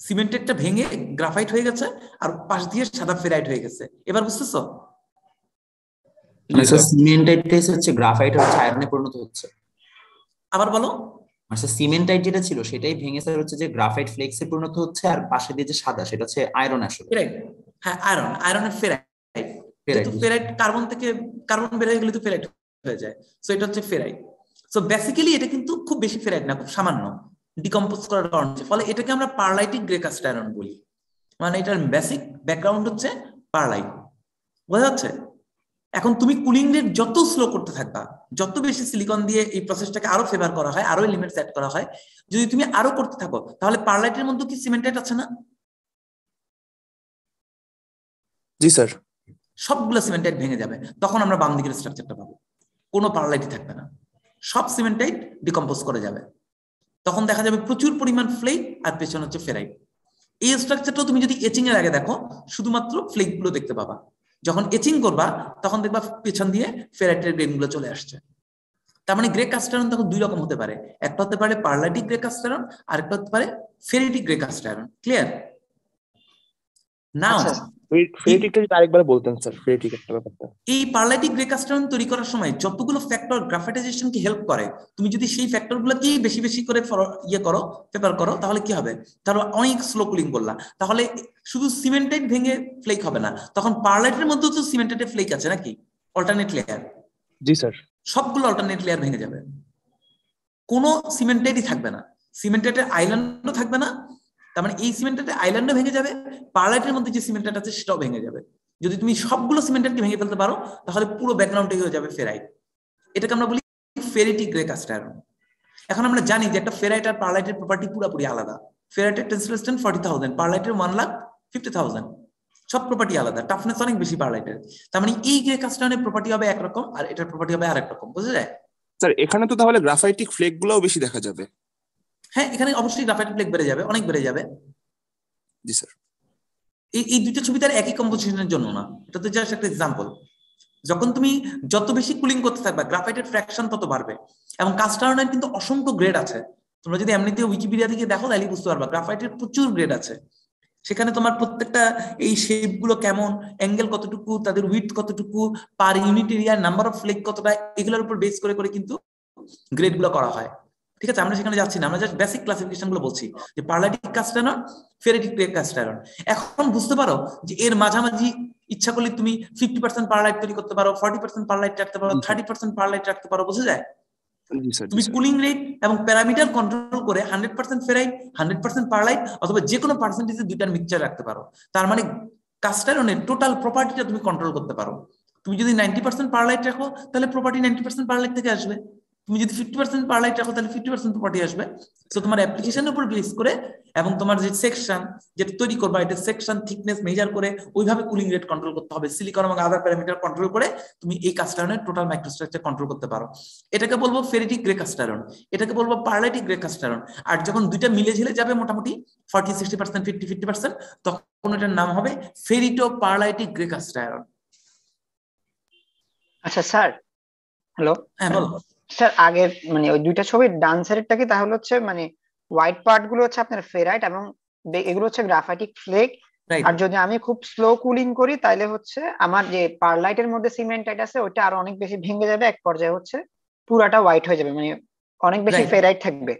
সিমেন্টেডটা ভেঙে গ্রাফাইট হয়ে গেছে আর পাশ দিয়ে সাদা ফেরাইট হয়ে গেছে। এবার বুঝতেছো? স্যার সিমেন্টাইট হচ্ছে গ্রাফাইট হচ্ছে আয়রনে পরিণত হচ্ছে। আবার বলো। আচ্ছা সিমেন্টাইট যেটা ছিল সেটাই ভেঙে স্যার হচ্ছে যে গ্রাফাইট ফ্লেক্সে পরিণত হচ্ছে, আর পাশে দিয়ে যে সাদা সেটা হচ্ছে আয়রন আসলে। ফেরাইট, হ্যাঁ আয়রন, আয়রনের ফেরাইট। কিন্তু ফেরাইট কার্বন থেকে কার্বন বের হয়ে গেলে তো ফেরাইট হয়ে যায়, সো এটা হচ্ছে ফেরাইট। সো বেসিক্যালি এটা কিন্তু খুব বেশি ফেরাইট না, খুব সামান্য ডিকম্পোজ করার কারণে, ফলে এটাকে আমরা পারলাইটিক গ্রে কাস্ট আয়রন বলি। মানে এটার বেসিক ব্যাকগ্রাউন্ড হচ্ছে পারলাইট। বোঝা যাচ্ছে? এখন তুমি কুলিং রেট যত স্লো করতে থাকবা, যত বেশি সিলিকন দিয়ে এই প্রসেসটাকে আরো ফেভার করা হয়, আরো এলিমেন্টস অ্যাড করা হয়, যদি তুমি আরো করতে থাকো তাহলে পারলাইটের মধ্যে কি সিমেন্টাইট আছে না? জি স্যার। সবগুলো সিমেন্টাইট ভেঙে যাবে, তখন আমরা বাম দিকের স্ট্রাকচারটা পাবো, কোনো পারলাইটই থাকবে না, সব সিমেন্টাইট ডিকম্পোজ করে যাবে। তখন দেখা যাবে প্রচুর পরিমাণ ফ্লেক আর পেছনে হচ্ছে ফেরাইট। এই স্ট্রাকচারটা তুমি যদি এচিং এর আগে দেখো শুধুমাত্র ফ্লেক গুলো দেখতে পাবা, যখন এচিং করবা তখন দেখবা পেছন দিয়ে ফেরাইটের গ্রেন গুলো চলে আসছে। তার মানে গ্রে কাস্ট আয়রন তখন দুই রকম হতে পারে, একটা হতে পারে পারলাইটিক গ্রে কাস্ট আয়রন আর একটা হতে পারে ferritic grey cast iron. Clear? Now ফেরিটিকটা যদি আরেকবার বলতেন স্যার, ফেরিটিক একটা ব্যাপারটা। এই পারলাইটিক গ্রে কাস্ট আয়রন তৈরি করার সময় যতগুলো ফ্যাক্টর গ্রাফাইটাইজেশনকে হেল্প করে, তুমি যদি সেই ফ্যাক্টরগুলোকে বেশি বেশি করে পেপার করো তাহলে কি হবে, তাহলে অনেক স্লো কুলিং করলা, তাহলে শুধু সিমেন্টাইট ভেঙে ফ্লেক হবে না, তখন পারলাইটের মধ্যেও তো সিমেন্টাইটের ফ্লেক আছে নাকি, অল্টারনেট লেয়ার। জি স্যার। সবগুলো অল্টারনেট লেয়ার ভেঙে যাবে, কোনো সিমেন্টাইটই থাকবে না, সিমেন্টাইটের আইল্যান্ডও থাকবে না। তার মানে এই সিমেন্টাইটের আইল্যান্ডও ভেঙে যাবে, পারলাইটের মধ্যে যে সিমেন্টাইট আছে সেটাও ভেঙে যাবে। যদি তুমি সবগুলো সিমেন্টাইটকে ভেঙে ফেলতে পারো তাহলে পুরো ব্যাকগ্রাউন্ডটাই হয়ে যাবে ফেরাইট। এটাকে আমরা বলি ফেরিটিক গ্রে কাস্ট আয়রন। এখন আমরা জানি যে একটা ফেরাইট আর পারলাইটের প্রপার্টি পুরোপুরি আলাদা। ফেরাইটের টেন্সিল 40,000, পারলাইটের 1,50,000, সব প্রপার্টি আলাদা, টাফনেস অনেক বেশি পারলাইটের। তার মানে এই গ্রে কাস্ট আয়রনের প্রপার্টি হবে একরকম আর এটার প্রপার্টি হবে আরেক রকম। বুঝা যায়? স্যার এখানে তো তাহলে গ্রাফাইটিক ফ্লেক গুলোও বেশি দেখা যাবে। হ্যাঁ, এখানে অবশ্যই গ্রাফাইট ফ্লেক বেড়ে যাবে, অনেক বেড়ে যাবে। জি স্যার। এই দুইটা ছবি তার একই কম্পোজিশনের জন্য না, এটা তো জাস্ট একটা এক্সাম্পল। যখন তুমি যত বেশি কুলিং করতে থাকবে গ্রাফাইটের ফ্র্যাকশন তত বাড়বে। এবং কাস্ট আয়রনের কিন্তু অসংখ্য গ্রেড আছে, তোমরা যদি এমনিতে উইকিপিডিয়া থেকে দেখো তাহলে বুঝতে পারবা গ্রাফাইটের প্রচুর গ্রেড আছে। সেখানে তোমার প্রত্যেকটা এই শেপ গুলো কেমন, অ্যাঙ্গেল কতটুকু, তাদের উইডথ কতটুকু, per unit area number of flake কতটা, এগুলোর উপর বেস করে করে কিন্তু গ্রেড গুলো করা হয়। ঠিক আছে, আমরা সেখানে যাচ্ছি না, আমরা জাস্ট বেসিক ক্লাসিফিকেশন গুলো বলছি যে pearlitic cast iron, ferritic grey cast iron. এখন বুঝতে পারো যে এর মাঝামাঝি ইচ্ছা করলে তুমি 50% পারলাইট তৈরি করতে পারো, 40% পারলাইট রাখতে পারো, 30% পারলাইট রাখতে পারো। বোঝা যায়? তুমি কুলিং রেট এবং প্যারামিটার কন্ট্রোল করে 100% ফেরাইট, 100% পারলাইট অথবা যে কোনো পার্সেন্টেজে দুইটার মিক্সচার রাখতে পারো। তার মানে কাস্ট আয়রনের টোটাল প্রপার্টিটা তুমি কন্ট্রোল করতে পারো। তুমি যদি 90% পারলাইট রাখো তাহলে প্রপার্টি 90% পারলাইট থেকে আসবে, তুমি যদি 50% পারলাইট রাখো তাহলে 50% প্রপার্টি আসবে। সো তোমার অ্যাপ্লিকেশনের উপর বেস করে এবং তোমার যে সেকশন যেটা তৈরি করবা এটা সেকশন থিকনেস মেজার করে ওইভাবে কুলিং রেট কন্ট্রোল করতে হবে, সিলিকন এবং আদার প্যারামিটার কন্ট্রোল করে তুমি এই কাস্ট আয়রনের টোটাল মাইক্রোস্ট্রাকচার কন্ট্রোল করতে পারো। এটাকে বলবো ফেরিটিক গ্রে কাস্ট আয়রন, এটাকে বলবো পারলাইটিক গ্রে কাস্ট আয়রন। আর যখন দুইটা মিলে ঝিলে যাবে মোটামুটি 40-60%, 50-50%, তখন এটার নাম হবে ফেরিটো পারলাইটিক গ্রে কাস্ট আয়রন। আচ্ছা স্যার, হ্যালো। হ্যাঁ বলো স্যার, আগের মানে ওই দুইটা ছবির ডান সাইডটা কি তাহলে হচ্ছে মানে হোয়াইট পার্ট গুলো হচ্ছে আপনার ফেরাইট এবং এগুলো হচ্ছে গ্রাফাইটিক ফ্লেক, আর যদি আমি খুব স্লো কুলিং করি তাহলে হচ্ছে আমার যে পারলাইটের মধ্যে সিমেন্টাইট আছে ওটা আরো অনেক বেশি ভেঙে যাবে, এক পর্যায়ে হচ্ছে পুরাটা হোয়াইট হয়ে যাবে, মানে অনেক বেশি ফেরাইট থাকবে,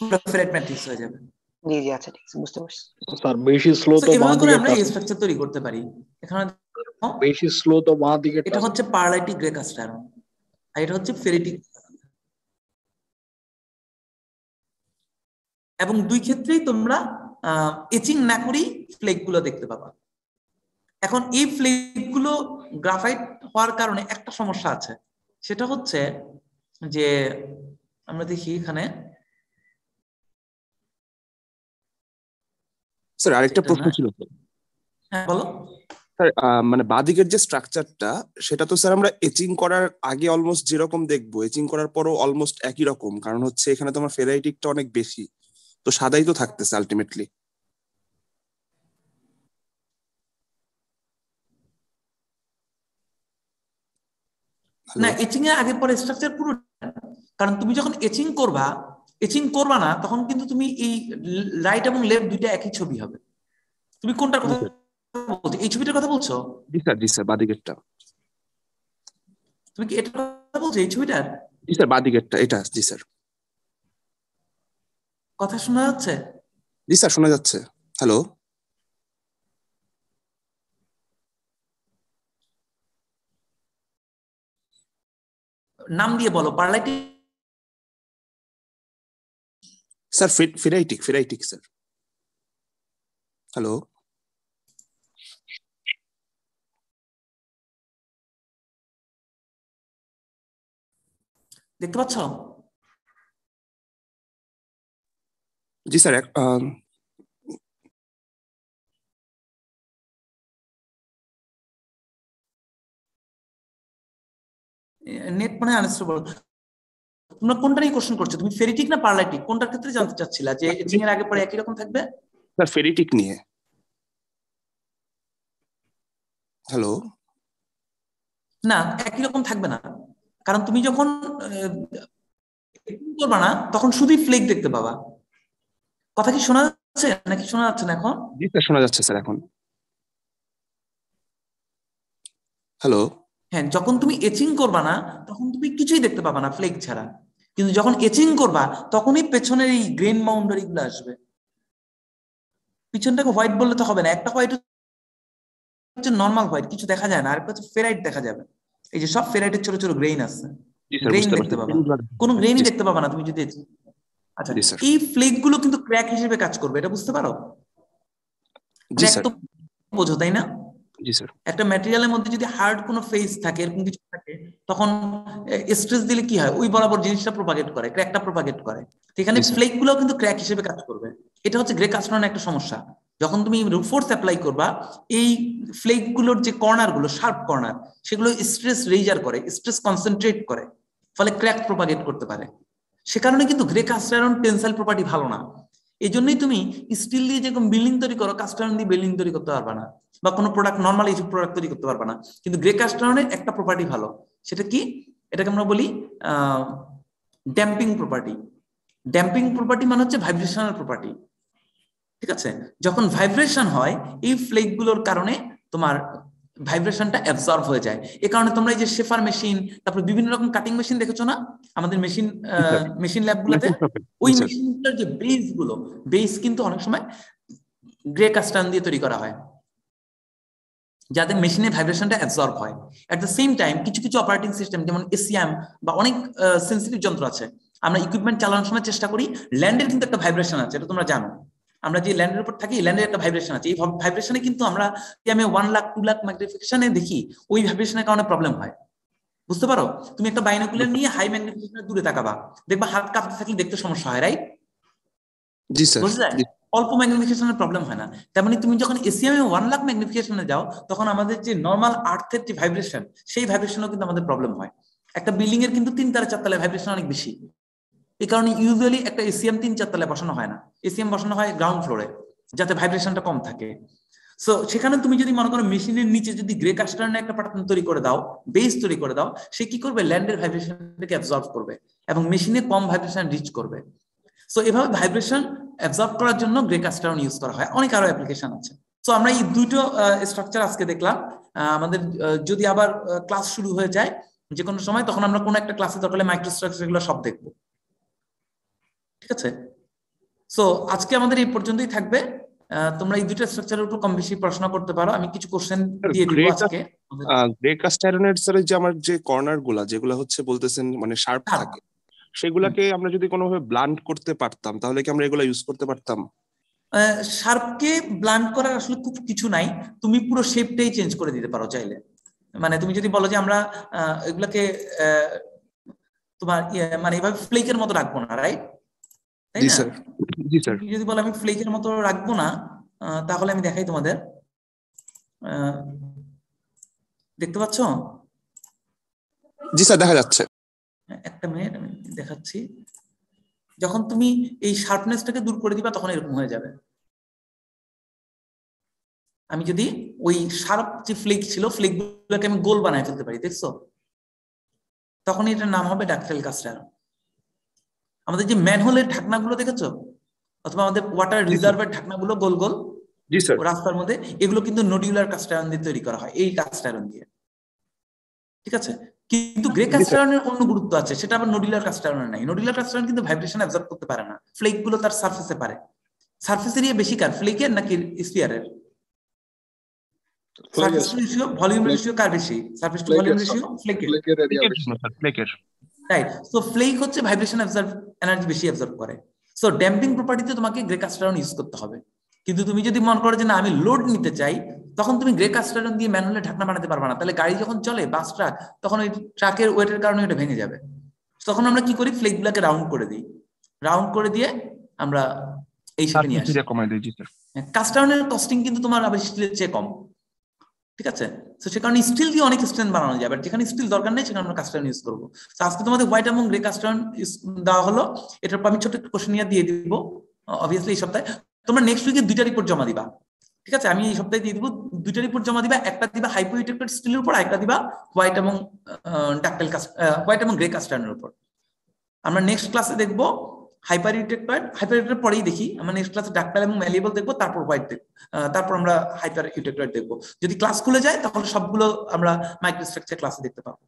পুরো ফেরাইট ম্যাট্রিক্স হয়ে যাবে। জি জি, আচ্ছা ঠিক আছে, বুঝতে পারছি স্যার। বেশি স্লো তো এভাবে করে আমরা এই স্ট্রাকচার তৈরি করতে পারি। এখানে বেশি স্লো তো বাঁ দিকে, এটা হচ্ছে পারলাইটিক গ্রে কাস্ট আয়রন আর এটা হচ্ছে ফেরিটিক, এবং দুই ক্ষেত্রেই তোমরা এচিং না করেই ফ্লেক গুলো দেখতে পাবা। এখন এই ফ্লেকগুলো গ্রাফাইট হওয়ার কারণে একটা সমস্যা আছে, সেটা হচ্ছে যে আমরা দেখি এখানে স্যার আরেকটা প্রশ্ন ছিল স্যার। হ্যাঁ বলো। স্যার মানে বাঁদিকের যে স্ট্রাকচারটা সেটা তো স্যার আমরা এচিং করার আগে অলমোস্ট যেরকম দেখবো, এচিং করার পরও অলমোস্ট একই রকম, কারণ হচ্ছে এখানে তো আমার ফেরাইটিকটা অনেক বেশি, তো সাদাই তো থাকতেছে আলটিমেটলি। না, এচিং এর আগে পরে স্ট্রাকচার পুরো, কারণ তুমি যখন এচিং করবা না তখন কিন্তু তুমি এই রাইট এবং লেফট দুইটা একই ছবি হবে। তুমি কোনটার কথা বলছো? এই ছবিটার কথা বলছো? জি স্যার বাঁদিকেরটা। তুমি কি এটার কথা বলছো, এই ছবিটার? জি স্যার বাঁদিকেরটা এটা। জি স্যার। কথা শোনা যাচ্ছে? জি স্যার শোনা যাচ্ছে। হ্যালো নাম দিয়ে বলো। পারলাইটিক স্যার, ফেরাইটিক স্যার। হ্যালো দেখতে পাচ্ছ? জি স্যার। নেট মানে আনস্টেবল। তোমরা কোনটা নিয়ে কোশ্চেন করছো? তুমি ফেরিটিক না পারলাইটিক কোনটার ক্ষেত্রে জানতে চাচ্ছিলা যে এচিং এর আগে পরে একই রকম থাকবে? স্যার ফেরিটিক নিয়ে। হ্যালো না, একই রকম থাকবে না, কারণ তুমি যখন করবা না তখন শুধুই ফ্লেক দেখতে পাবা। কথা কি শোনা যাচ্ছে নাকি শোনা যাচ্ছে না এখন? জি স্যার শোনা যাচ্ছে স্যার এখন। হ্যালো হ্যাঁ, যখন তুমি এচিং করবা না তখন তুমি কিছুই দেখতে পাবা না ফ্লেক ছাড়া, কিন্তু যখন এচিং করবা তখনই পেছনের এই গ্রেন বাউন্ডারি গুলো আসবে। পিছনটাকে হোয়াইট বললে তো হবে না, একটা হোয়াইট হচ্ছে নর্মাল হোয়াইট, কিছু দেখা যায় না, আর একটা হচ্ছে ফেরাইট দেখা যাবে। এই যে সব ফেরাইটের ছোট ছোট গ্রেইন আছে, গ্রেইন দেখতে পাবা, কোনো গ্রেইনই দেখতে পাবা না তুমি যদি। আচ্ছা, এই ফ্লেক গুলো কিন্তু ক্র্যাক হিসেবে কাজ করবে, এটা বুঝতে পারো? ক্র্যাক তো বোঝো তাই না? জি স্যার। একটা ম্যাটেরিয়ালের মধ্যে যদি হার্ড কোনো ফেস থাকে, এরকম কিছু থাকে, তখন স্ট্রেস দিলে কি হয়, ওই বরাবর জিনিসটা প্রপাগেট করে, ক্র্যাকটা প্রপাগেট করে। এখানে ফ্লেক গুলো কিন্তু ক্র্যাক হিসেবে কাজ করবে। এটা হচ্ছে গ্রে কাস্টনের একটা সমস্যা। যখন তুমি ফোর্স অ্যাপ্লাই করবা, এই ফ্লেক গুলোর যে কর্নার গুলো, শার্প কর্নার, সেগুলো স্ট্রেস রেজার করে, স্ট্রেস কনসেন্ট্রেট করে, ফলে ক্র্যাক প্রপাগেট করতে পারে। সে কারণে কিন্তু grey cast iron tensile property ভালো না। এই জন্যই তুমি স্টিল দিয়ে যেরকম বিল্ডিং তৈরি করো, কাস্ট আয়রন দিয়ে বিল্ডিং তৈরি করতে পারবা না, বা কোনো প্রোডাক্ট নর্মাল এই প্রোডাক্ট তৈরি করতে পারবা না। কিন্তু গ্রে কাস্ট আয়রনের একটা প্রপার্টি ভালো, সেটা কি? এটাকে আমরা বলি ড্যাম্পিং প্রপার্টি। ড্যাম্পিং প্রপার্টি মানে হচ্ছে ভাইব্রেশনাল প্রপার্টি। ঠিক আছে, যখন ভাইব্রেশন হয় এই ফ্লেক গুলোর কারণে তোমার ভাইব্রেশনটা অ্যাবজর্ব হয়ে যায়। এই কারণে তোমরা এই যে শেফার মেশিন, তারপর বিভিন্ন রকম কাটিং মেশিন দেখেছো না আমাদের মেশিন ল্যাবগুলোতে? ওই মেশিনগুলোর যে বেস কিন্তু অনেক সময় গ্রে কাস্ট আয়রন দিয়ে তৈরি করা হয়, যাতে মেশিনে ভাইব্রেশনটা অ্যাবজর্ব হয়। এট দ্য সেম টাইম কিছু কিছু অপারেটিং সিস্টেম যেমন এসিএম বা অনেক সেন্সিটিভ যন্ত্র আছে, আমরা ইকুইপমেন্ট চালানোর সময় চেষ্টা করি, ল্যান্ডের কিন্তু একটা ভাইব্রেশন আছে, এটা তোমরা জানো। আমরা যে ল্যান্ডের উপর থাকি, ল্যান্ডের একটা ভাইব্রেশন আছে। এই ভাইব্রেশনে কিন্তু আমরা 1 লাখ 2 লাখ ম্যাগনিফিকেশনে দেখি, ওই ভাইব্রেশনের কারণে প্রবলেম হয়। বুঝতে পারো? তুমি একটা বাইনোকুলার নিয়ে হাই ম্যাগনিফিকেশনে দূরে তাকাবা, দেখবা হাত কাঁপতে থাকলে দেখতে সমস্যা হয়, রাইট? জি স্যার। বুঝলে? অল্প ম্যাগনিফিকেশনের প্রবলেম হয় না। তেমনি তুমি যখন এসিএম 1 লাখ ম্যাগনিফিকেশনে যাও, তখন আমাদের যে নর্মাল আর্থের যে ভাইব্রেশন, সেই ভাইব্রেশনও কিন্তু আমাদের প্রবলেম হয়। একটা বিল্ডিং এর কিন্তু 3 তলা 4 তলায় ভাইব্রেশন অনেক বেশি। এই কারণে ইউজুয়ালি একটা এসিএম 3-4 তলায় বসানো হয় না, এসিএম বসানো হয় গ্রাউন্ড ফ্লোরে, যাতে ভাইব্রেশনটা কম থাকে। সো সেখানে তুমি যদি মনে করো মেশিনের নিচে যদি গ্রে কাস্ট আয়রনের একটা প্যাটার্ন তৈরি করে দাও, বেস তৈরি করে দাও, সে কি করবে? ল্যান্ডের ভাইব্রেশনটাকে অ্যাবজর্ব করবে এবং মেশিনে কম ভাইব্রেশন রিচ করবে। সো এভাবে ভাইব্রেশন অ্যাবজর্ব করার জন্য গ্রে কাস্ট আয়রন ইউজ করা হয়। অনেক আরো অ্যাপ্লিকেশন আছে। সো আমরা এই দুটো স্ট্রাকচার আজকে দেখলাম। আমাদের যদি আবার ক্লাস শুরু হয়ে যায় যে কোনো সময়, তখন আমরা কোনো একটা ক্লাসে দরকার হলে মাইক্রোস্ট্রাকচার গুলো সব দেখবো। ঠিক আছে? সো আজকে আমাদের এই পর্যন্তই থাকবে। তোমরা এই দুটো স্ট্রাকচারের উপর কম বেশি পড়াশোনা করতে পারো। আমি কিছু কোশ্চেন দিয়ে দিব আজকে। গ্রে কাস্ট আয়রনের স্যার যে আমার যে কর্নার গুলা যেগুলো হচ্ছে বলতেছেন মানে শার্প থাকে, সেগুলাকে আমরা যদি কোনোভাবে ব্লান্ট করতে পারতাম তাহলে কি আমরা এগুলা ইউজ করতে পারতাম? শার্পকে ব্লান্ট করার আসলে খুব কিছু নাই, তুমি পুরো শেপটাই চেঞ্জ করে দিতে পারো চাইলে। মানে তুমি যদি বলো যে আমরা এগুলাকে তোমার মানে এভাবে ফ্লেকের মতো রাখবো না, রাইট? তাই না? যদি বলো আমি ফ্লেকের মতো রাখবো না, তাহলে আমি দেখাই তোমাদের, দেখতে পাচ্ছ? জি স্যার, দেখা যাচ্ছে। একটা মিনিট আমি দেখাচ্ছি। যখন তুমি এই শার্পনেসটাকে দূর করে দিবা তখন এরকম হয়ে যাবে। আমি যদি ওই শার্প যে ফ্লেক ছিল, ফ্লেক গুলোকে আমি গোল বানায় ফেলতে পারি, দেখছো? তখন এটার নাম হবে ডাকটাইল কাস্ট আয়রন। আমাদের যে ম্যানহোলের ঢাকনাগুলো দেখেছো, অথবা আমাদের ওয়াটার রিজার্ভের ঢাকনাগুলো গোল গোল রাস্তার মধ্যে, এগুলো কিন্তু নডিউলার কাস্ট আয়রন দিয়ে তৈরি করা হয়, এই কাস্ট আয়রন দিয়ে। ঠিক আছে? কিন্তু গ্রে কাস্ট আয়রনের অন্য গুরুত্ব আছে, সেটা আবার নডিউলার কাস্ট আয়রনের নাই। নডিউলার কাস্ট আয়রন কিন্তু ভাইব্রেশন অ্যাবজর্ব করতে পারে না, ফ্লেক গুলো তার সারফেসে পারে। সারফেস এরিয়া বেশি কার, ফ্লেকের নাকি স্ফিয়ারের? সারফেস রেশিও, ভলিউম রেশিও কার বেশি? সারফেস টু ভলিউম রেশিও ফ্লেকের। রাইট। সো ফ্লেক হচ্ছে ভাইব্রেশন অ্যাবজর্ব, এনার্জি বেশি অ্যাবজর্ব করে। সো ড্যাম্পিং প্রপার্টিতে তোমাকে গ্রে কাস্ট আয়রন ইউজ করতে হবে। কিন্তু তুমি যদি মনে করো যে না আমি লোড নিতে চাই, তখন তুমি গ্রে কাস্ট আয়রন দিয়ে ম্যানুয়ালি ঢাকনা বানাতে পারবে না। তাহলে গাড়ি যখন চলে, বাস ট্রাক, তখন ওই ট্রাকের ওয়েটের কারণে এটা ভেঙে যাবে। তখন আমরা কি করি, ফ্লেক গুলাকে রাউন্ড করে দিই, রাউন্ড করে দিয়ে আমরা এই শেপে নিয়ে আসি। কাস্ট আয়রনের কস্টিং কিন্তু তোমার আবার স্টিলের চেয়ে কম। ঠিক আছে? তো সে কারণে স্টিল দিয়ে অনেক স্ট্রেন্থ বানানো যাবে, যেখানে স্টিল দরকার নেই সেখানে আমরা কাস্ট আয়রন ইউজ করবো। তো আজকে তোমাদের হোয়াইট এবং গ্রে কাস্ট আয়রন দেওয়া হলো। এটার পর আমি ছোট একটা কোশ্চেন দিয়ে দিব অবভিয়াসলি এই সপ্তাহে। তোমরা নেক্সট উইকে 2টা রিপোর্ট জমা দিবা। ঠিক আছে? আমি এই সপ্তাহে দিয়ে দিব 2টা রিপোর্ট জমা দিবা। একটা দিবা হাইপোইটেক্টেড স্টিলের উপর, একটা দিবা হোয়াইট এবং ডাকটাইল কাস্ট, হোয়াইট এবং গ্রে কাস্ট আয়রনের উপর। আমরা নেক্সট ক্লাসে দেখবো হাইপার ইউটেক্টয়েড, হাইপার ইউটেক্টয়েড পরেই দেখি আমরা নেক্সট ক্লাসে ডাকটাইল এবং ম্যালিয়েবল দেখবো, তারপর হোয়াইট দেখবো, তারপর আমরা হাইপার ইউটেক্টয়েড দেখবো। যদি ক্লাস খুলে যায় তাহলে সবগুলো আমরা মাইক্রোস্ট্রাকচার ক্লাসে দেখতে পাবো।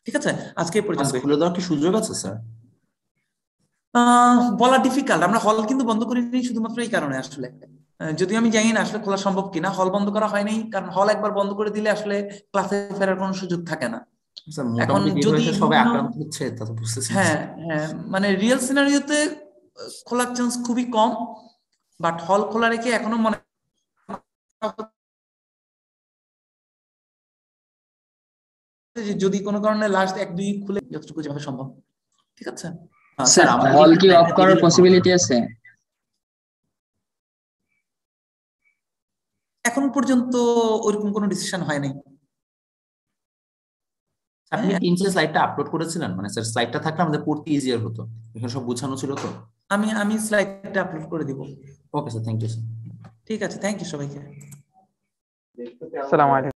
ঠিক আছে? আজকে এই পর্যন্ত। খুলে দেওয়ার কি সুযোগ আছে স্যার? বলা ডিফিকাল্ট। আমরা হল কিন্তু বন্ধ করিনি শুধুমাত্র এই কারণে আসলে, যদিও আমি জানি না আসলে খোলা সম্ভব কিনা। হল বন্ধ করা হয়নি কারণ হল একবার বন্ধ করে দিলে আসলে ক্লাসে ফেরার কোনো সুযোগ থাকে না। এখন যদি সবাই আক্রান্ত হচ্ছে, তা তো বুঝতেছি। হ্যাঁ, মানে রিয়েল সিনারিওতে খোলার চান্স খুবই কম, বাট হল খোলা রেখে এখনো মনে যদি কোনো কারণে লাস্ট 1-2 খুলে যতটুকু যেভাবে সম্ভব। ঠিক আছে? স্যার হল কি অফ করার পসিবিলিটি আছে? এখন পর্যন্ত ওইরকম কোনো ডিসিশন হয় নাই। আপনি টিমসে স্লাইডটা আপলোড করেছিলেন? মানে স্যার স্লাইডটা থাকলে আমাদের পড়তে ইজিয়ার হতো, এখানে সব গোছানো ছিল তো। আমি স্লাইডটা আপলোড করে দিব। Okay sir, thank you sir. ঠিক আছে, থ্যাংক ইউ সবাইকে। আসসালামু আলাইকুম।